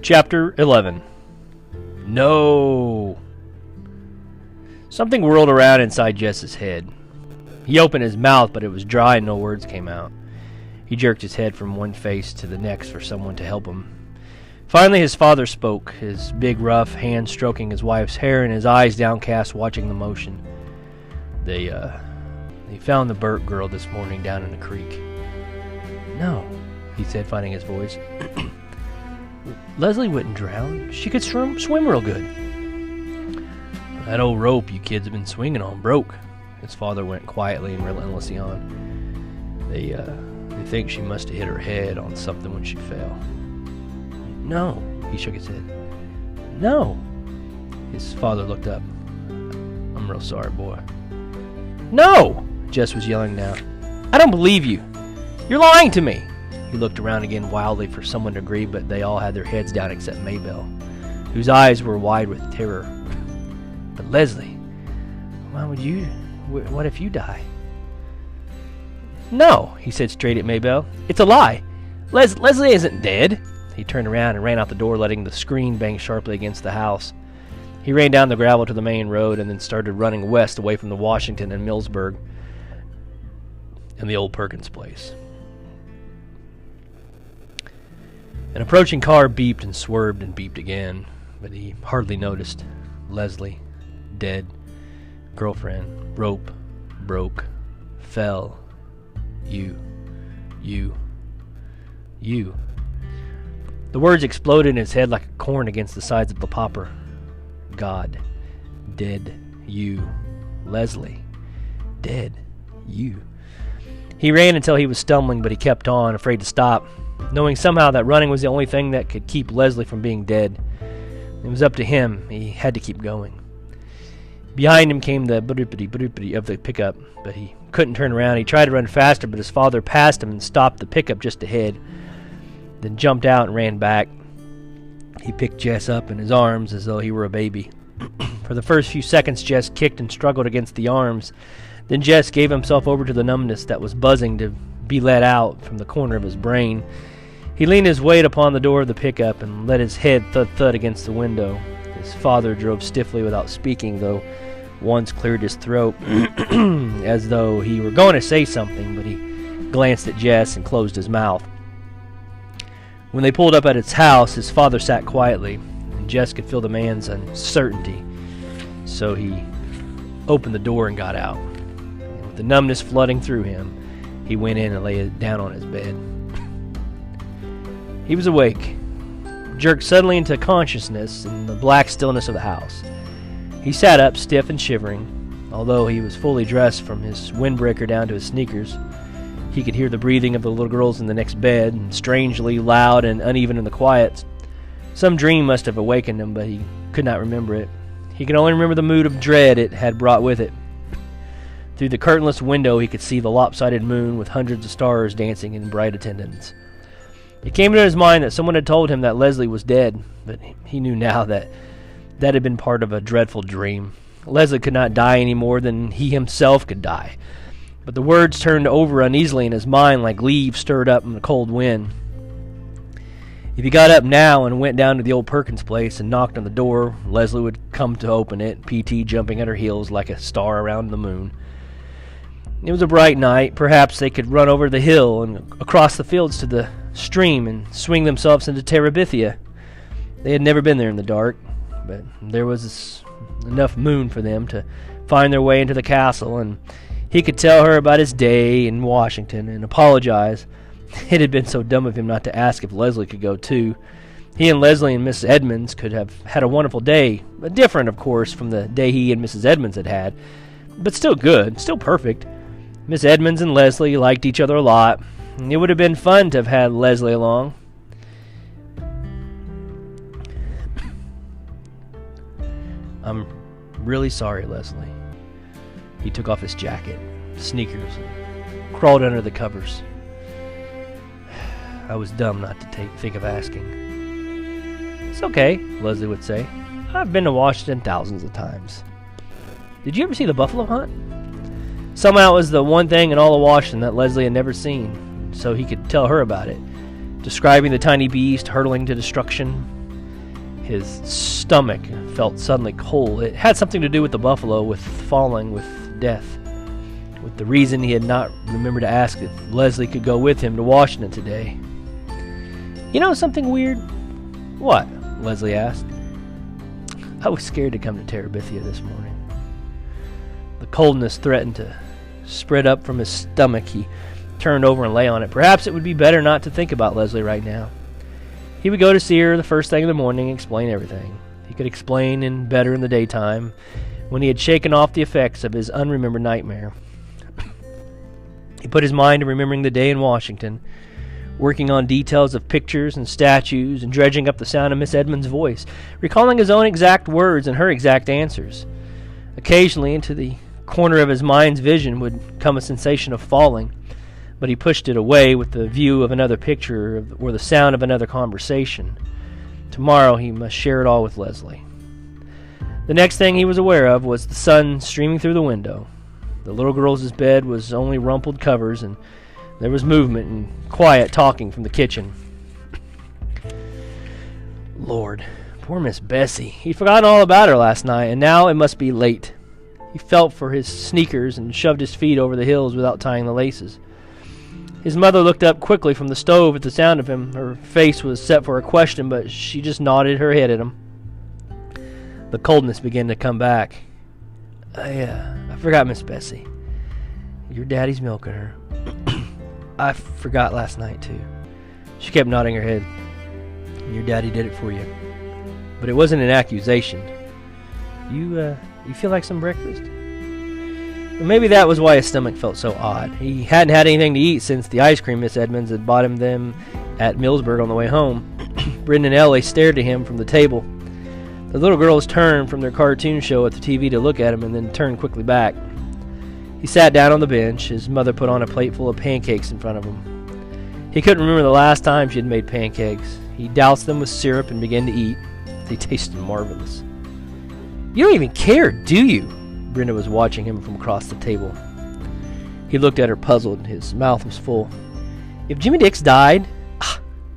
Chapter 11. No! Something whirled around inside Jess's head. He opened his mouth, but it was dry and no words came out. He jerked his head from one face to the next for someone to help him. Finally, his father spoke, his big, rough hand stroking his wife's hair and his eyes downcast watching the motion. They found the Burt girl this morning down in the creek. No, he said, finding his voice. Leslie wouldn't drown. She could swim real good. That old rope you kids have been swinging on broke. His father went quietly and relentlessly on. They think she must have hit her head on something when she fell. No, he shook his head. No. His father looked up. I'm real sorry, boy. No! Jess was yelling now. I don't believe you. You're lying to me. He looked around again wildly for someone to agree, but they all had their heads down except Maybelle, whose eyes were wide with terror. But Leslie, why would you? What if you die? No, he said straight at Maybelle. It's a lie. Leslie isn't dead. He turned around and ran out the door, letting the screen bang sharply against the house. He ran down the gravel to the main road and then started running west away from the Washington and Millsburg and the old Perkins place. An approaching car beeped and swerved and beeped again, but he hardly noticed. Leslie, dead. Girlfriend, rope, broke, fell. You. The words exploded in his head like a corn against the sides of the popper. God, dead, you. Leslie, dead, you. He ran until he was stumbling, but he kept on, afraid to stop, knowing somehow that running was the only thing that could keep Leslie from being dead. It was up to him. He had to keep going. Behind him came the boop-a-dee of the pickup, but he couldn't turn around. He tried to run faster, but his father passed him and stopped the pickup just ahead, then jumped out and ran back. He picked Jess up in his arms as though he were a baby. For the first few seconds, Jess kicked and struggled against the arms. Then Jess gave himself over to the numbness that was buzzing to be let out from the corner of his brain. He leaned his weight upon the door of the pickup and let his head thud against the window. His father drove stiffly without speaking, though once cleared his throat as though he were going to say something, but he glanced at Jess and closed his mouth. When they pulled up at its house, his father sat quietly, and Jess could feel the man's uncertainty. So he opened the door and got out. And with the numbness flooding through him, he went in and lay down on his bed. He was awake, jerked suddenly into consciousness in the black stillness of the house. He sat up, stiff and shivering. Although he was fully dressed from his windbreaker down to his sneakers, he could hear the breathing of the little girls in the next bed, and strangely loud and uneven in the quiet. Some dream must have awakened him, but he could not remember it. He could only remember the mood of dread it had brought with it. Through the curtainless window he could see the lopsided moon with hundreds of stars dancing in bright attendance. It came into his mind that someone had told him that Leslie was dead, but he knew now that had been part of a dreadful dream. Leslie could not die any more than he himself could die. But the words turned over uneasily in his mind like leaves stirred up in the cold wind. If he got up now and went down to the old Perkins place and knocked on the door, Leslie would come to open it, P.T. jumping at her heels like a star around the moon. It was a bright night. Perhaps they could run over the hill and across the fields to the stream and swing themselves into Terabithia. They had never been there in the dark, but there was enough moon for them to find their way into the castle, and he could tell her about his day in Washington and apologize. It had been so dumb of him not to ask if Leslie could go too. He and Leslie and Mrs. Edmonds could have had a wonderful day, but different, of course, from the day he and Mrs. Edmonds had had, but still good, still perfect. Miss Edmonds and Leslie liked each other a lot, and it would have been fun to have had Leslie along. I'm really sorry, Leslie. He took off his jacket, sneakers, and crawled under the covers. I was dumb not to think of asking. It's okay, Leslie would say. I've been to Washington thousands of times. Did you ever see the buffalo hunt? Somehow it was the one thing in all of Washington that Leslie had never seen, so he could tell her about it, describing the tiny beast hurtling to destruction. His stomach felt suddenly cold. It had something to do with the buffalo, with falling, with death, with the reason he had not remembered to ask if Leslie could go with him to Washington today. You know something weird? What? Leslie asked. I was scared to come to Terabithia this morning. The coldness threatened to spread up from his stomach. He turned over and lay on it. Perhaps it would be better not to think about Leslie right now. He would go to see her the first thing in the morning and explain everything. He could explain better in the daytime, when he had shaken off the effects of his unremembered nightmare. He put his mind to remembering the day in Washington, working on details of pictures and statues and dredging up the sound of Miss Edmonds' voice, recalling his own exact words and her exact answers. Occasionally, into the corner of his mind's vision would come a sensation of falling, but he pushed it away with the view of another picture or the sound of another conversation. Tomorrow he must share it all with Leslie. The next thing he was aware of was the sun streaming through the window. The little girl's bed was only rumpled covers, and there was movement and quiet talking from the kitchen. Lord, poor Miss Bessie. He'd forgotten all about her last night, and now it must be late. He felt for his sneakers and shoved his feet over the heels without tying the laces. His mother looked up quickly from the stove at the sound of him. Her face was set for a question, but she just nodded her head at him. The coldness began to come back. I forgot Miss Bessie. Your daddy's milking her. I forgot last night, too. She kept nodding her head. Your daddy did it for you. But it wasn't an accusation. You feel like some breakfast? Well, maybe that was why his stomach felt so odd. He hadn't had anything to eat since the ice cream Miss Edmonds had bought him them at Millsburg on the way home. Brenda and Ellie stared at him from the table. The little girls turned from their cartoon show at the TV to look at him and then turned quickly back. He sat down on the bench. His mother put on a plate full of pancakes in front of him. He couldn't remember the last time she had made pancakes. He doused them with syrup and began to eat. They tasted marvelous. You don't even care, do you? Brenda was watching him from across the table. He looked at her puzzled. His mouth was full. If Jimmy Dix died,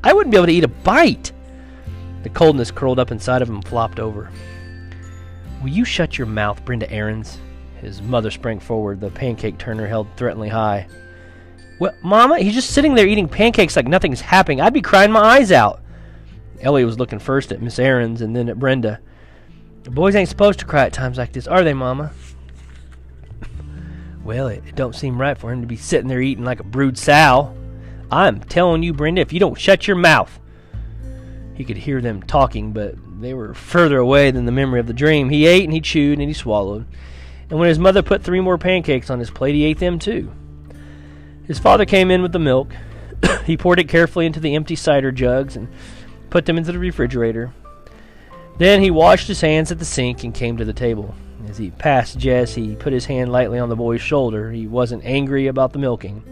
I wouldn't be able to eat a bite. The coldness curled up inside of him and flopped over. Will you shut your mouth, Brenda Aarons? His mother sprang forward, the pancake turner held threateningly high. Well, Mama, he's just sitting there eating pancakes like nothing's happening. I'd be crying my eyes out. Ellie was looking first at Miss Aarons and then at Brenda. The boys ain't supposed to cry at times like this, are they, Mama? Well, it don't seem right for him to be sitting there eating like a brood sow. I'm telling you, Brenda, if you don't shut your mouth. He could hear them talking, but they were further away than the memory of the dream. He ate and he chewed and he swallowed. And when his mother put 3 more pancakes on his plate, he ate them too. His father came in with the milk. He poured it carefully into the empty cider jugs and put them into the refrigerator. Then he washed his hands at the sink and came to the table. As he passed Jess, he put his hand lightly on the boy's shoulder. He wasn't angry about the milking.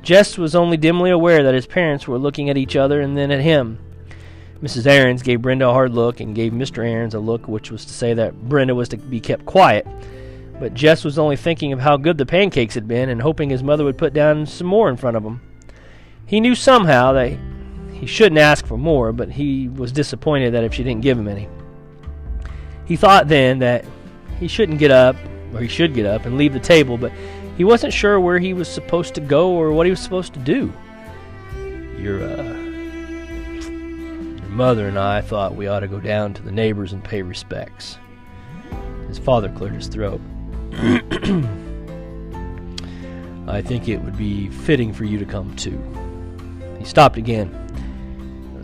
Jess was only dimly aware that his parents were looking at each other and then at him. Mrs. Aarons gave Brenda a hard look and gave Mr. Aarons a look which was to say that Brenda was to be kept quiet. But Jess was only thinking of how good the pancakes had been and hoping his mother would put down some more in front of him. He knew somehow that he shouldn't ask for more, but he was disappointed that if she didn't give him any. He thought then that he shouldn't get up, or he should get up and leave the table, but he wasn't sure where he was supposed to go or what he was supposed to do. Your mother and I thought we ought to go down to the neighbors and pay respects. His father cleared his throat. I think it would be fitting for you to come too. He stopped again,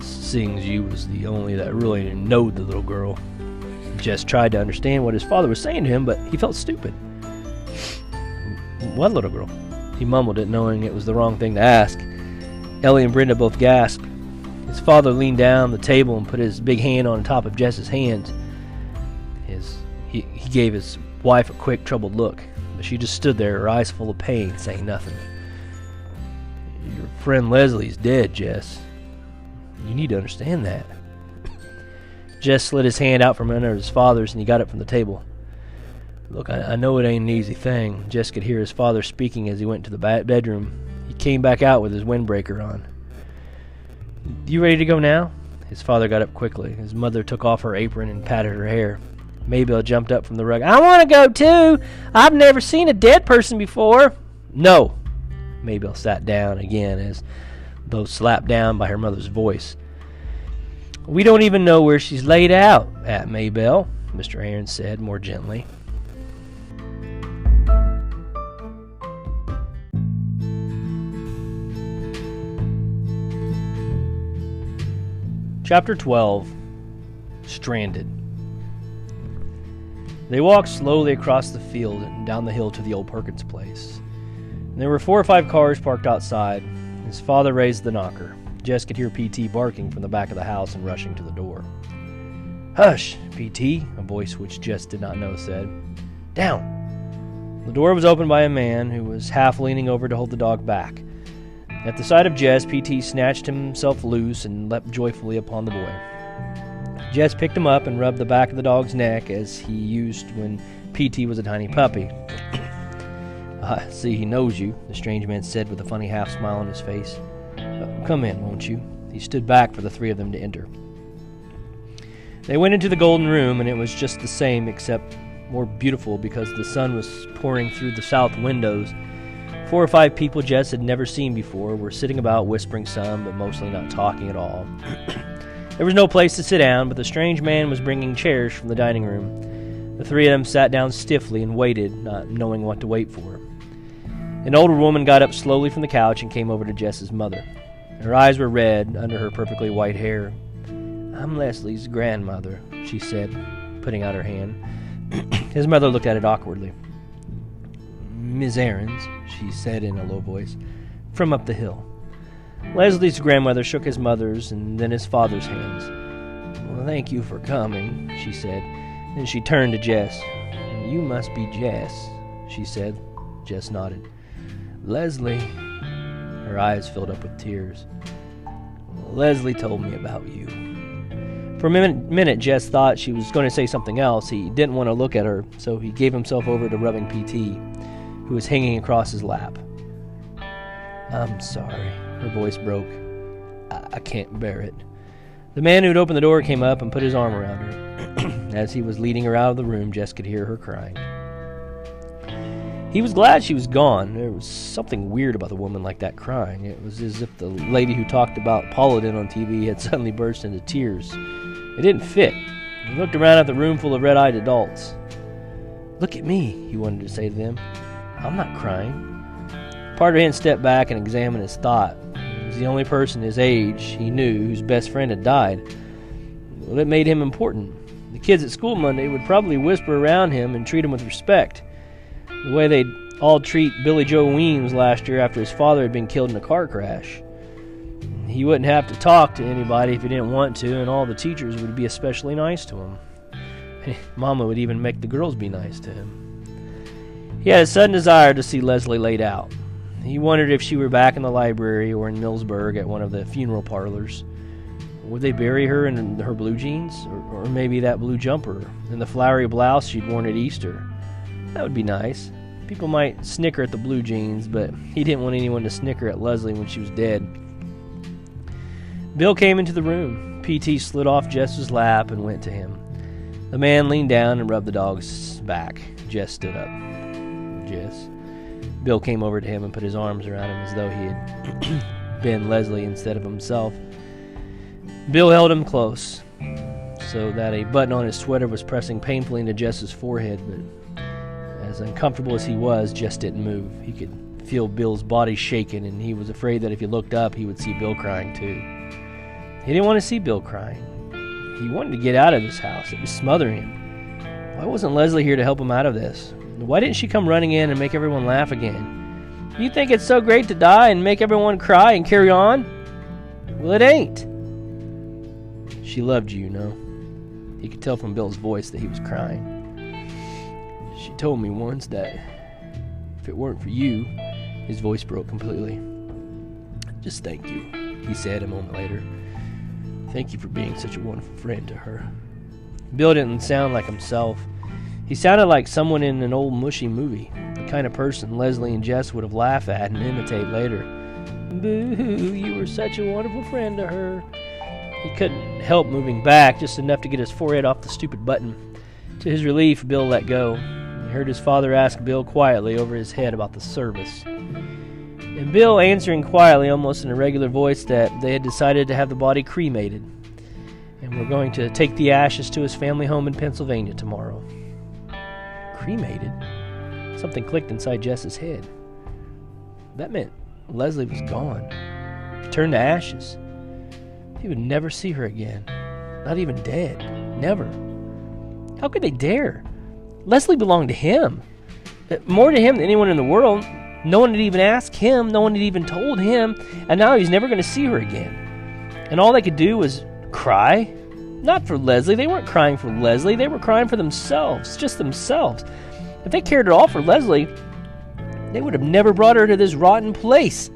seeing as you was the only that really knowed the little girl. Jess tried to understand what his father was saying to him, but he felt stupid. What little girl? He mumbled it, knowing it was the wrong thing to ask. Ellie and Brenda both gasped. His father leaned down the table and put his big hand on top of Jess's hand. He gave his wife a quick, troubled look, but she just stood there, her eyes full of pain, saying nothing. Your friend Leslie's dead, Jess. You need to understand that. Jess slid his hand out from under his father's, and he got it from the table. Look, I know it ain't an easy thing. Jess could hear his father speaking as he went to the bedroom. He came back out with his windbreaker on. You ready to go now? His father got up quickly. His mother took off her apron and patted her hair. Maybelle jumped up from the rug. "I want to go too! I've never seen a dead person before!" "No!" Maybelle sat down again, as though slapped down by her mother's voice. "We don't even know where she's laid out at, Maybelle," Mr. Aaron said more gently. Chapter 12. Stranded. They walked slowly across the field and down the hill to the old Perkins place. There were 4 or 5 cars parked outside. His father raised the knocker. Jess could hear P.T. barking from the back of the house and rushing to the door. "Hush, P.T., a voice which Jess did not know said. "Down." The door was opened by a man who was half leaning over to hold the dog back. At the sight of Jess, P.T. snatched himself loose and leapt joyfully upon the boy. Jess picked him up and rubbed the back of the dog's neck as he used when P.T. was a tiny puppy. "I see he knows you," the strange man said with a funny half-smile on his face. "Come in, won't you?" He stood back for the 3 of them to enter. They went into the golden room, and it was just the same, except more beautiful because the sun was pouring through the south windows. 4 or 5 people Jess had never seen before were sitting about, whispering some, but mostly not talking at all. There was no place to sit down, but the strange man was bringing chairs from the dining room. The 3 of them sat down stiffly and waited, not knowing what to wait for. An older woman got up slowly from the couch and came over to Jess's mother. Her eyes were red under her perfectly white hair. "I'm Leslie's grandmother," she said, putting out her hand. His mother looked at it awkwardly. "Miss Aarons," she said in a low voice, "from up the hill." Leslie's grandmother shook his mother's and then his father's hands. "Well, thank you for coming," she said. Then she turned to Jess. "You must be Jess," she said. Jess nodded. "Leslie." Her eyes filled up with tears. "Leslie told me about you." For a minute, Jess thought she was going to say something else. He didn't want to look at her, so he gave himself over to rubbing P.T., who was hanging across his lap. "I'm sorry." Her voice broke. I can't bear it." The man who'd opened the door came up and put his arm around her. As he was leading her out of the room, Jess could hear her crying. He was glad she was gone. There was something weird about the woman like that crying. It was as if the lady who talked about Paladin on TV had suddenly burst into tears. It didn't fit. He looked around at the room full of red-eyed adults. "Look at me," he wanted to say to them. "I'm not crying." Part of him stepped back and examined his thought. He was the only person his age he knew whose best friend had died. Well, it made him important. The kids at school Monday would probably whisper around him and treat him with respect, the way they'd all treat Billy Joe Weems last year after his father had been killed in a car crash. He wouldn't have to talk to anybody if he didn't want to, and all the teachers would be especially nice to him. Mama would even make the girls be nice to him. He had a sudden desire to see Leslie laid out. He wondered if she were back in the library or in Millsburg at one of the funeral parlors. Would they bury her in her blue jeans? Or maybe that blue jumper and the flowery blouse she'd worn at Easter? That would be nice. People might snicker at the blue jeans, but he didn't want anyone to snicker at Leslie when she was dead. Bill came into the room. P.T. slid off Jess's lap and went to him. The man leaned down and rubbed the dog's back. Jess stood up. "Jess." Bill came over to him and put his arms around him as though he had been Leslie instead of himself. Bill held him close, so that a button on his sweater was pressing painfully into Jess's forehead, but as uncomfortable as he was, Jess didn't move. He could feel Bill's body shaking, and he was afraid that if he looked up, he would see Bill crying too. He didn't want to see Bill crying. He wanted to get out of this house. It was smothering him. Why wasn't Leslie here to help him out of this? Why didn't she come running in and make everyone laugh again? You think it's so great to die and make everyone cry and carry on? Well, it ain't. She loved you, you know. He could tell from Bill's voice that he was crying. She told me once that if it weren't for you, his voice broke completely. Just thank you, he said a moment later. Thank you for being such a wonderful friend to her. Bill didn't sound like himself. He sounded like someone in an old mushy movie, the kind of person Leslie and Jess would have laughed at and imitate later. Boo, you were such a wonderful friend to her. He couldn't help moving back, just enough to get his forehead off the stupid button. To his relief, Bill let go. He heard his father ask Bill quietly over his head about the service. And Bill answering quietly, almost in a regular voice, that they had decided to have the body cremated, and were going to take the ashes to his family home in Pennsylvania tomorrow. Cremated? Something clicked inside Jess's head. That meant Leslie was gone. Turned to ashes. He would never see her again. Not even dead. Never. How could they dare? Leslie belonged to him. More to him than anyone in the world. No one had even asked him. No one had even told him. And now he's never going to see her again. And all they could do was cry. Not for Leslie. They weren't crying for Leslie. They were crying for themselves. Just themselves. If they cared at all for Leslie, they would have never brought her to this rotten place.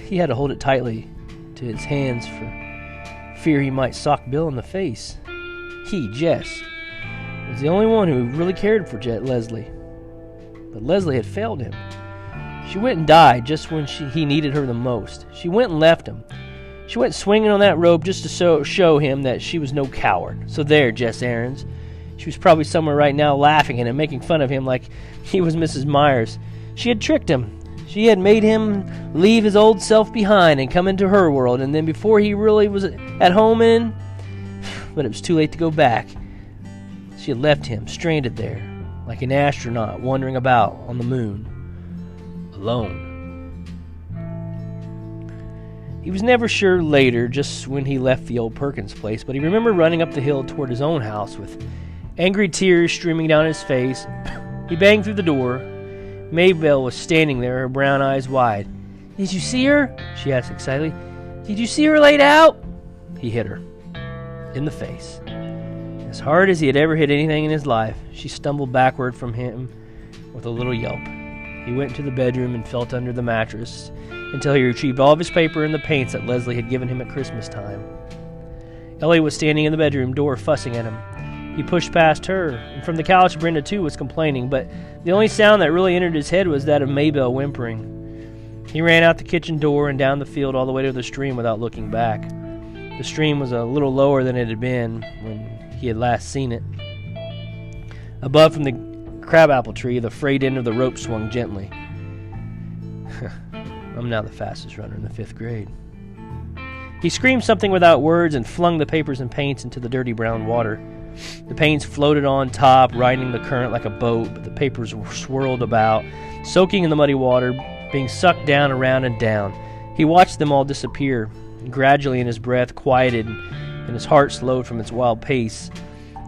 He had to hold it tightly to his hands for fear he might sock Bill in the face. He, Jess, was the only one who really cared for Leslie. But Leslie had failed him. She went and died just when he needed her the most. She went and left him. She went swinging on that rope just to show him that she was no coward. So there, Jess Aarons. She was probably somewhere right now laughing at him, making fun of him like he was Mrs. Myers. She had tricked him. She had made him leave his old self behind and come into her world, and then before he really was at home in, but it was too late to go back. She had left him stranded there, like an astronaut wandering about on the moon, alone. He was never sure later just when he left the old Perkins place, but he remembered running up the hill toward his own house with angry tears streaming down his face. He banged through the door. Maybelle was standing there, her brown eyes wide. "Did you see her?" she asked excitedly. "Did you see her laid out?" He hit her in the face. As hard as he had ever hit anything in his life, she stumbled backward from him with a little yelp. He went into the bedroom and felt under the mattress until he retrieved all of his paper and the paints that Leslie had given him at Christmas time. Ellie was standing in the bedroom door fussing at him. He pushed past her, and from the couch Brenda too was complaining, but the only sound that really entered his head was that of Maybelle whimpering. He ran out the kitchen door and down the field all the way to the stream without looking back. The stream was a little lower than it had been when he had last seen it. Above from the crabapple tree, the frayed end of the rope swung gently. I'm now the fastest runner in the 5th grade. He screamed something without words and flung the papers and paints into the dirty brown water. The paints floated on top, riding the current like a boat, but the papers swirled about, soaking in the muddy water, being sucked down, around, and down. He watched them all disappear. Gradually, his breath quieted, and his heart slowed from its wild pace.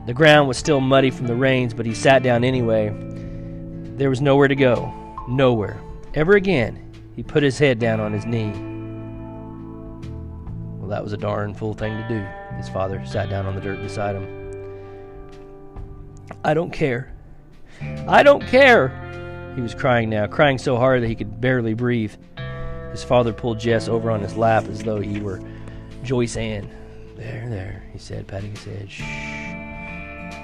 The ground was still muddy from the rains, but he sat down anyway. There was nowhere to go. Nowhere. Ever again. He put his head down on his knee. Well, that was a darn fool thing to do. His father sat down on the dirt beside him. "I don't care. I don't care." He was crying now, crying so hard that he could barely breathe. His father pulled Jess over on his lap as though he were Joyce Ann. There, he said, patting his head.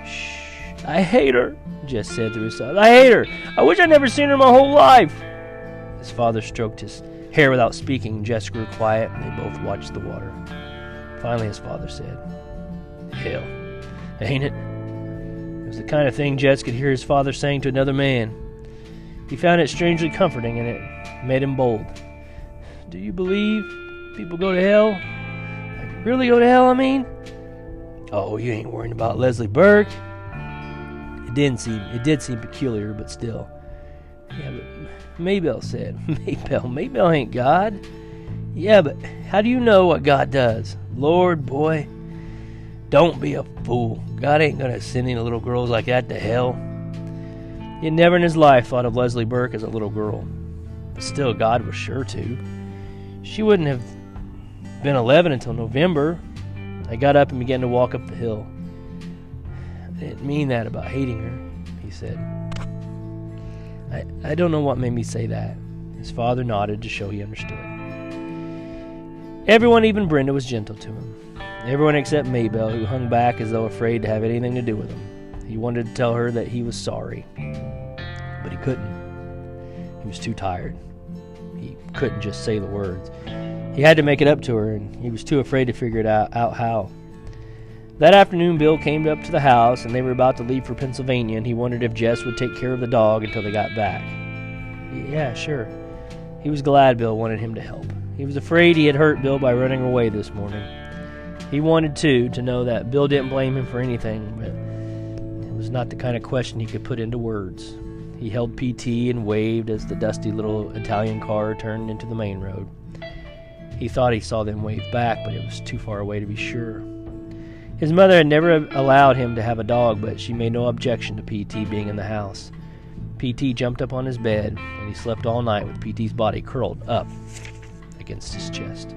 Shh. "I hate her," Jess said through his sobs. "I hate her. I wish I'd never seen her my whole life." His father stroked his hair without speaking. Jess grew quiet, and they both watched the water. Finally, his father said, "Hell, ain't it?" It was the kind of thing Jess could hear his father saying to another man. He found it strangely comforting, and it made him bold. "Do you believe people go to hell? Like, really go to hell, I mean?" "Oh, you ain't worrying about Leslie Burke." It did seem peculiar, but still. "Yeah, but Maybelle said." Maybelle ain't God." "Yeah, but how do you know what God does?" "Lord, boy, don't be a fool. God ain't gonna send any little girls like that to hell." He had never in his life thought of Leslie Burke as a little girl. But still, God was sure to. She wouldn't have been 11 until November. I got up and began to walk up the hill. "I didn't mean that about hating her," he said. I don't know what made me say that." His father nodded to show he understood. Everyone, even Brenda, was gentle to him. Everyone except Maybelle, who hung back as though afraid to have anything to do with him. He wanted to tell her that he was sorry, but he couldn't. He was too tired. He couldn't just say the words. He had to make it up to her, and he was too afraid to figure it out how. That afternoon, Bill came up to the house, and they were about to leave for Pennsylvania, and he wondered if Jess would take care of the dog until they got back. Yeah, sure. He was glad Bill wanted him to help. He was afraid he had hurt Bill by running away this morning. He wanted, too, to know that Bill didn't blame him for anything, but it was not the kind of question he could put into words. He held PT and waved as the dusty little Italian car turned into the main road. He thought he saw them wave back, but it was too far away to be sure. His mother had never allowed him to have a dog, but she made no objection to PT being in the house. PT jumped up on his bed, and he slept all night with PT's body curled up against his chest.